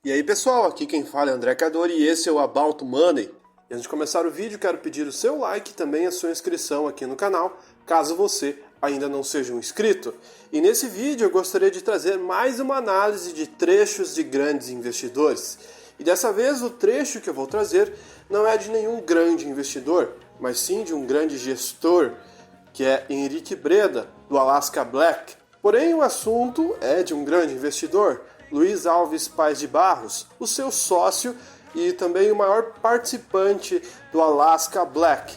E aí pessoal, aqui quem fala é André Cadori e esse é o About Money. E antes de começar o vídeo, quero pedir o seu like e também a sua inscrição aqui no canal, caso você ainda não seja um inscrito. E nesse vídeo eu gostaria de trazer mais uma análise de trechos de grandes investidores. E dessa vez o trecho que eu vou trazer não é de nenhum grande investidor, mas sim de um grande gestor, que é Henrique Breda, do Alaska Black. Porém o assunto é de um grande investidor, Luiz Alves Pais de Barros, o seu sócio e também o maior participante do Alaska Black,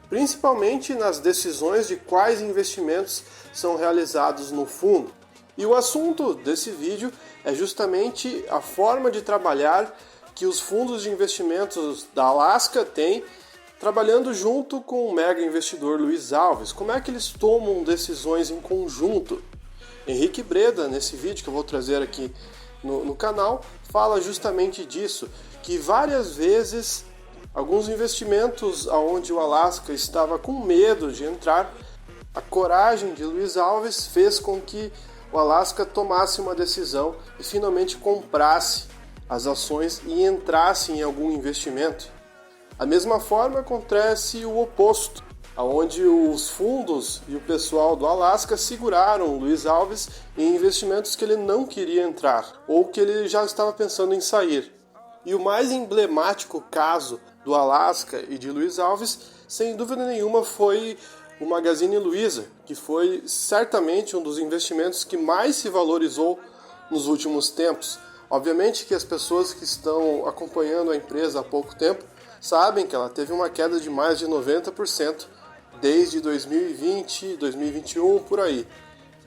principalmente nas decisões de quais investimentos são realizados no fundo. E o assunto desse vídeo é justamente a forma de trabalhar que os fundos de investimentos da Alaska têm, trabalhando junto com o mega investidor Luiz Alves. Como é que eles tomam decisões em conjunto? Henrique Breda, nesse vídeo que eu vou trazer aqui no canal, fala justamente disso, que várias vezes alguns investimentos onde o Alaska estava com medo de entrar, a coragem de Luiz Alves fez com que o Alaska tomasse uma decisão e finalmente comprasse as ações e entrasse em algum investimento. Da mesma forma acontece o oposto, onde os fundos e o pessoal do Alaska seguraram o Luiz Alves em investimentos que ele não queria entrar ou que ele já estava pensando em sair. E o mais emblemático caso do Alaska e de Luiz Alves, sem dúvida nenhuma, foi o Magazine Luiza, que foi certamente um dos investimentos que mais se valorizou nos últimos tempos. Obviamente que as pessoas que estão acompanhando a empresa há pouco tempo sabem que ela teve uma queda de mais de 90% desde 2020, 2021, por aí.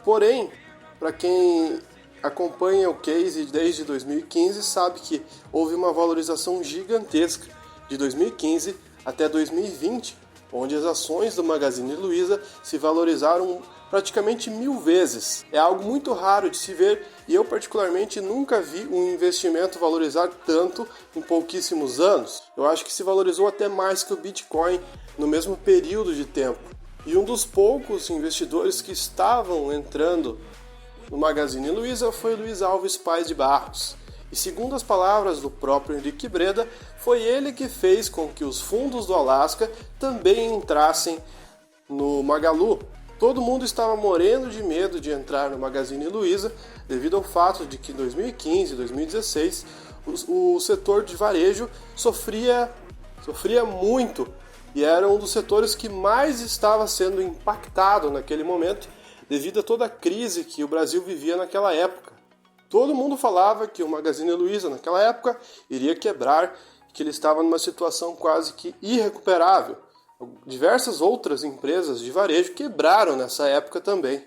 Porém, para quem acompanha o case desde 2015, sabe que houve uma valorização gigantesca de 2015 até 2020, onde as ações do Magazine Luiza se valorizaram praticamente 1000 vezes. É algo muito raro de se ver e eu particularmente nunca vi um investimento valorizar tanto em pouquíssimos anos. Eu acho que se valorizou até mais que o Bitcoin no mesmo período de tempo. E um dos poucos investidores que estavam entrando no Magazine Luiza foi o Luiz Alves Pais de Barros. E segundo as palavras do próprio Henrique Breda, foi ele que fez com que os fundos do Alaska também entrassem no Magalu. Todo mundo estava morrendo de medo de entrar no Magazine Luiza devido ao fato de que em 2015 e 2016 o setor de varejo sofria muito e era um dos setores que mais estava sendo impactado naquele momento devido a toda a crise que o Brasil vivia naquela época. Todo mundo falava que o Magazine Luiza naquela época iria quebrar, que ele estava numa situação quase que irrecuperável. Diversas outras empresas de varejo quebraram nessa época também.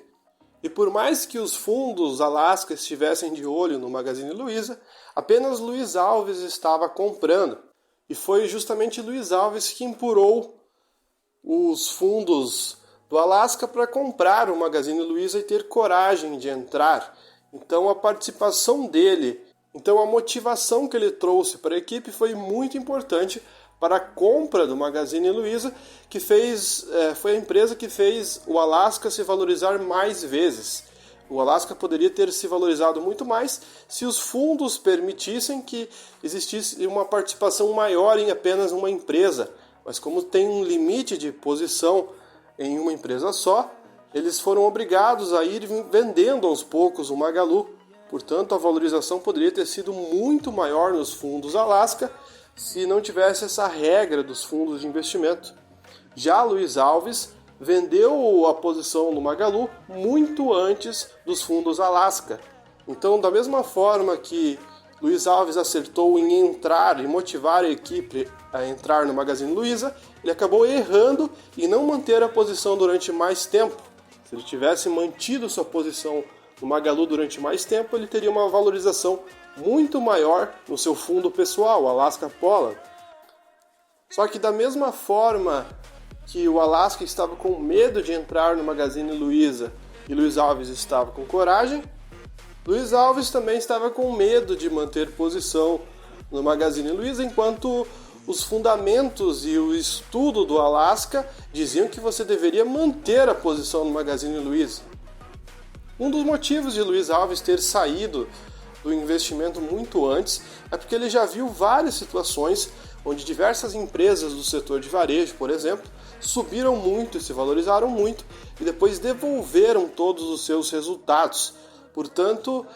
E por mais que os fundos Alaska estivessem de olho no Magazine Luiza, apenas Luiz Alves estava comprando. E foi justamente Luiz Alves que empurrou os fundos do Alaska para comprar o Magazine Luiza e ter coragem de entrar. Então a participação dele, a motivação que ele trouxe para a equipe foi muito importante para a compra do Magazine Luiza, que foi a empresa que fez o Alaska se valorizar mais vezes. O Alaska poderia ter se valorizado muito mais se os fundos permitissem que existisse uma participação maior em apenas uma empresa. Mas como tem um limite de posição em uma empresa só, eles foram obrigados a ir vendendo aos poucos o Magalu. Portanto, a valorização poderia ter sido muito maior nos fundos Alaska se não tivesse essa regra dos fundos de investimento. Já Luiz Alves vendeu a posição no Magalu muito antes dos fundos Alaska. Então, da mesma forma que Luiz Alves acertou em entrar e motivar a equipe a entrar no Magazine Luiza, ele acabou errando em não manter a posição durante mais tempo. Se ele tivesse mantido sua posição no Magalu durante mais tempo, ele teria uma valorização muito maior no seu fundo pessoal, o Alaska Poland. Só que da mesma forma que o Alaska estava com medo de entrar no Magazine Luiza e Luiz Alves estava com coragem, Luiz Alves também estava com medo de manter posição no Magazine Luiza, enquanto os fundamentos e o estudo do Alaska diziam que você deveria manter a posição no Magazine Luiza. Um dos motivos de Luiz Alves ter saído do investimento muito antes, é porque ele já viu várias situações onde diversas empresas do setor de varejo, por exemplo, subiram muito e se valorizaram muito e depois devolveram todos os seus resultados. Portanto,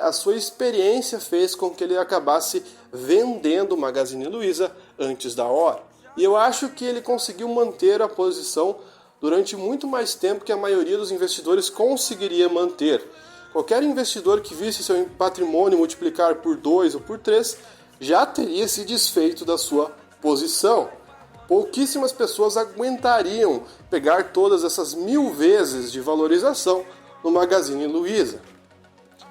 a sua experiência fez com que ele acabasse vendendo o Magazine Luiza antes da hora. E eu acho que ele conseguiu manter a posição durante muito mais tempo que a maioria dos investidores conseguiria manter. Qualquer investidor que visse seu patrimônio multiplicar por 2 ou por 3 já teria se desfeito da sua posição. Pouquíssimas pessoas aguentariam pegar todas essas 1000 vezes de valorização no Magazine Luiza.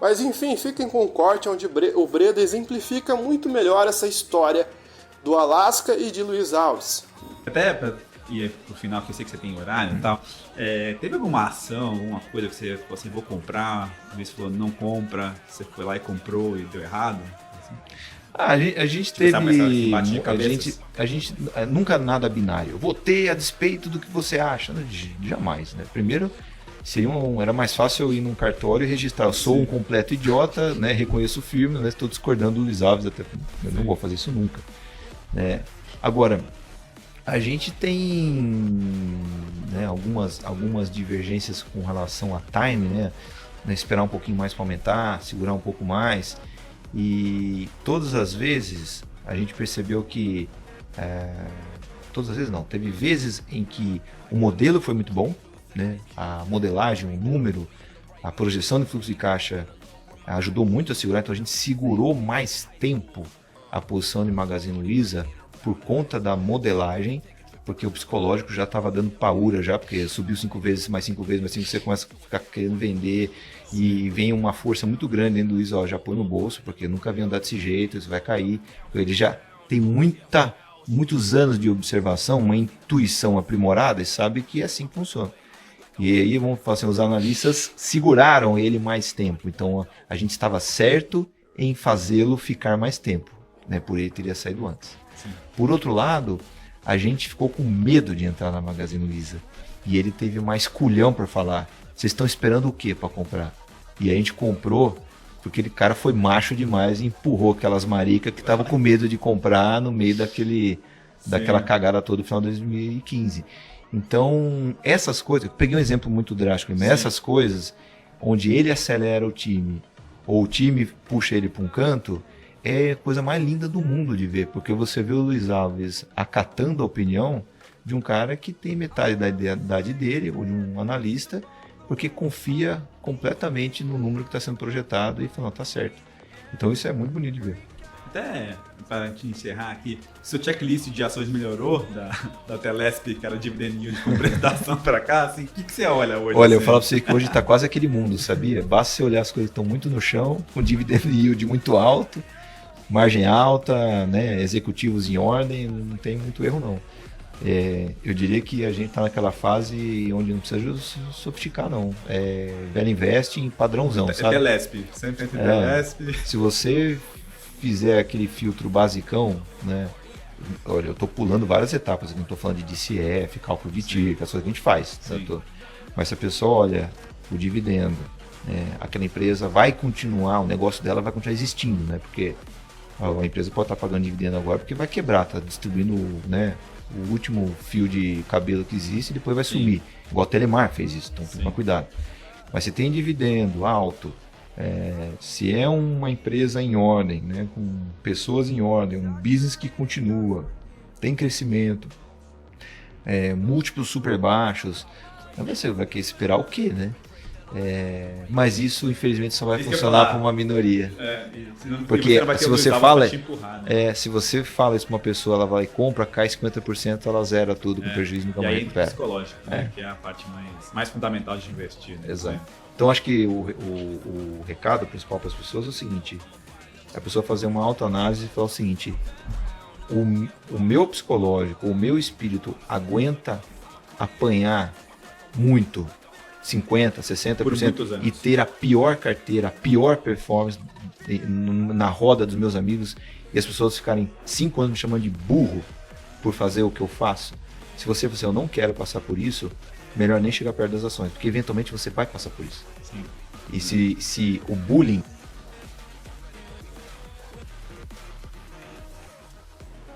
Mas enfim, fiquem com o corte onde o Breda exemplifica muito melhor essa história do Alasca e de Luiz Alves. Até para ir pro final, que eu sei que você tem horário e tal, teve alguma ação, alguma coisa que você falou assim, vou comprar, você falou não compra, você foi lá e comprou e deu errado? Assim? A gente teve. A gente nunca nada binário. Eu vou ter a despeito do que você acha. Jamais, né? Primeiro, era mais fácil eu ir num cartório e registrar. Eu sou um completo idiota, né? Reconheço firme, né? Estou discordando do Luiz Alves, até eu não vou fazer isso nunca. Né? Agora, a gente tem, né, algumas divergências com relação a time, né? Esperar um pouquinho mais para aumentar, segurar um pouco mais. E todas as vezes a gente percebeu que todas as vezes não, teve vezes em que o modelo foi muito bom, né? A modelagem, o número, a projeção de fluxo de caixa ajudou muito a segurar, então a gente segurou mais tempo a posição de Magazine Luiza por conta da modelagem, porque o psicológico já estava dando paura já, porque subiu 5 vezes, mais 5 vezes, mais 5, você começa a ficar querendo vender e vem uma força muito grande dentro do Luiz, já põe no bolso, porque nunca havia andado desse jeito, isso vai cair. Ele já tem muitos anos de observação, uma intuição aprimorada e sabe que é assim que funciona. E aí, vamos falar assim, os analistas seguraram ele mais tempo, então a gente estava certo em fazê-lo ficar mais tempo, né, por ele teria saído antes. Sim. Por outro lado, a gente ficou com medo de entrar na Magazine Luiza. E ele teve mais culhão para falar, vocês estão esperando o quê para comprar? E a gente comprou porque aquele cara foi macho demais e empurrou aquelas maricas que estavam com medo de comprar no meio daquela cagada toda do final de 2015. Então, essas coisas, eu peguei um exemplo muito drástico, mas essas coisas, onde ele acelera o time, ou o time puxa ele para um canto, é a coisa mais linda do mundo de ver, porque você vê o Luiz Alves acatando a opinião de um cara que tem metade da idade dele, ou de um analista, porque confia completamente no número que está sendo projetado e fala, tá certo. Então isso é muito bonito de ver. Até para te encerrar aqui, seu checklist de ações melhorou da Telesp, que era dividend yield com prestação para cá, assim, o que você olha hoje? Olha, assim? eu falo para você que hoje está quase aquele mundo, sabia? Basta você olhar as coisas que estão muito no chão, com dividend yield muito alto, margem alta, né, executivos em ordem, não tem muito erro não. Eu diria que a gente está naquela fase onde não precisa sofisticar não. Velho investe em padrãozão, sabe? Telesp, sempre entre Telesp. Se você fizer aquele filtro basicão, né? Olha, eu estou pulando várias etapas, não estou falando de DCF, cálculo de TIR, que é as coisas que a gente faz. Tá? Mas se a pessoa olha o dividendo, aquela empresa vai continuar, o negócio dela vai continuar existindo, né? Porque a empresa pode estar pagando dividendo agora porque vai quebrar, está distribuindo, né, o último fio de cabelo que existe e depois vai sumir. Igual a Telemar fez isso, então toma cuidado. Mas se tem dividendo alto, se é uma empresa em ordem, né, com pessoas em ordem, um business que continua, tem crescimento, múltiplos super baixos, você vai querer esperar o quê, né? Mas isso infelizmente só vai funcionar para uma minoria. Porque se você fala, empurrar, né? Se você fala isso para uma pessoa, ela vai e compra, cai 50%, ela zera tudo com prejuízo, nunca mais recupera. Psicológico, né? Que é a parte mais fundamental de investir. Né? Exato. Então acho que o recado principal para as pessoas é o seguinte: a pessoa fazer uma autoanálise e falar o seguinte: o meu psicológico, o meu espírito aguenta apanhar muito 50%, 60% e ter a pior carteira, a pior performance na roda dos meus amigos e as pessoas ficarem 5 anos me chamando de burro por fazer o que eu faço. Se você eu não quero passar por isso, melhor nem chegar perto das ações, porque eventualmente você vai passar por isso. Sim. E se o bullying